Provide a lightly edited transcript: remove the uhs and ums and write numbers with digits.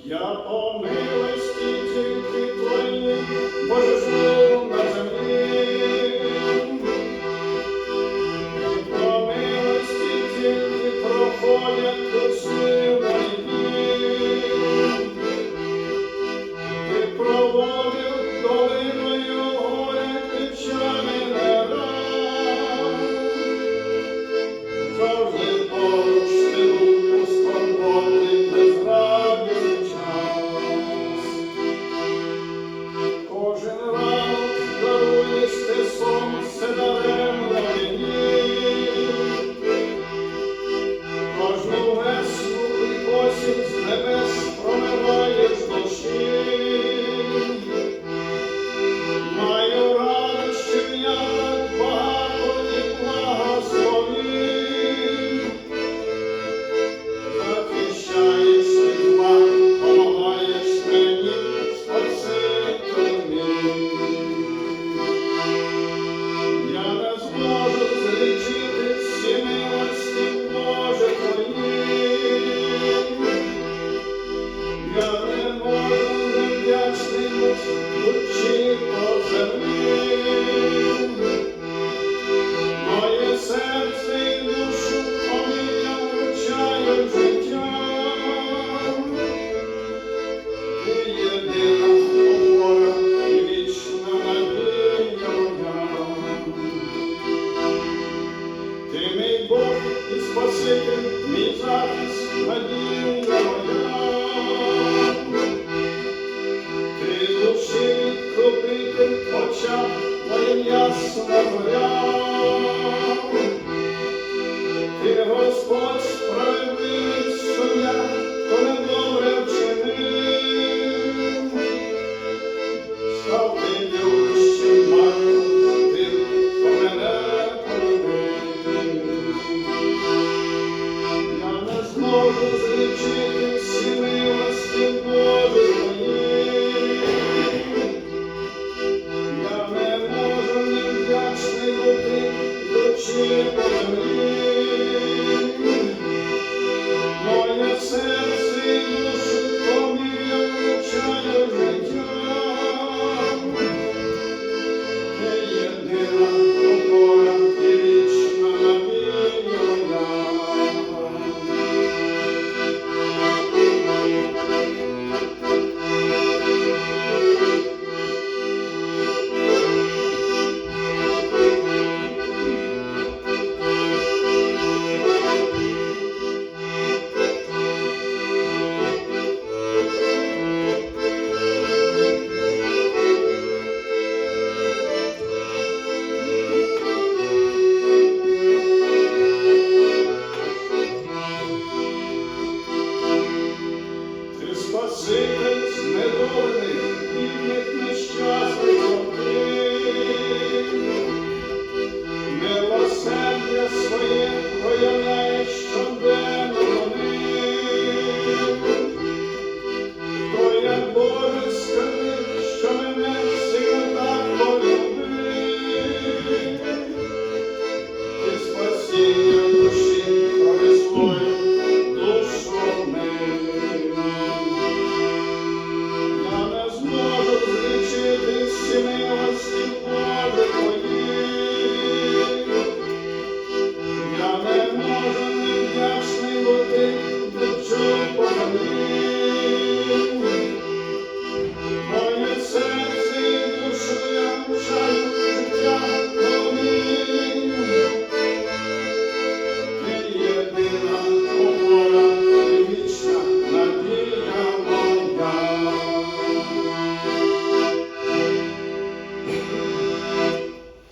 Я по милості тільки Твоїй, Боже, жив на землі. По милості тільки проходять душі мої. Ти проводив долиною горя печалі не раз. Завжди поруч ти був у скорботи безрадісний час. Кожен ранок даруєш ти сонце даремно мені. Кожну весну і осінь з небес промиваєш дощі. Маю радощів я так багато і благословів. Захищаєш від зла, помагаєш мені, Спасителю мій. Я не зможу злічити всі милості, Боже, Твої. Я не можу невдячний будучи по землі. Моє серце і душу поміняв, вручаю життя. Ти єдина опора і вічна надія моя. Ти мій Бог і Спаситель, мій захист, надія моя. Ти душі відкупитель, очам моїм ясно горяв. Ти Господь справедливий суддя, хто недобре вчинив. Став ти любящим батьком тим, хто мене полюбив. Я не зможу злічити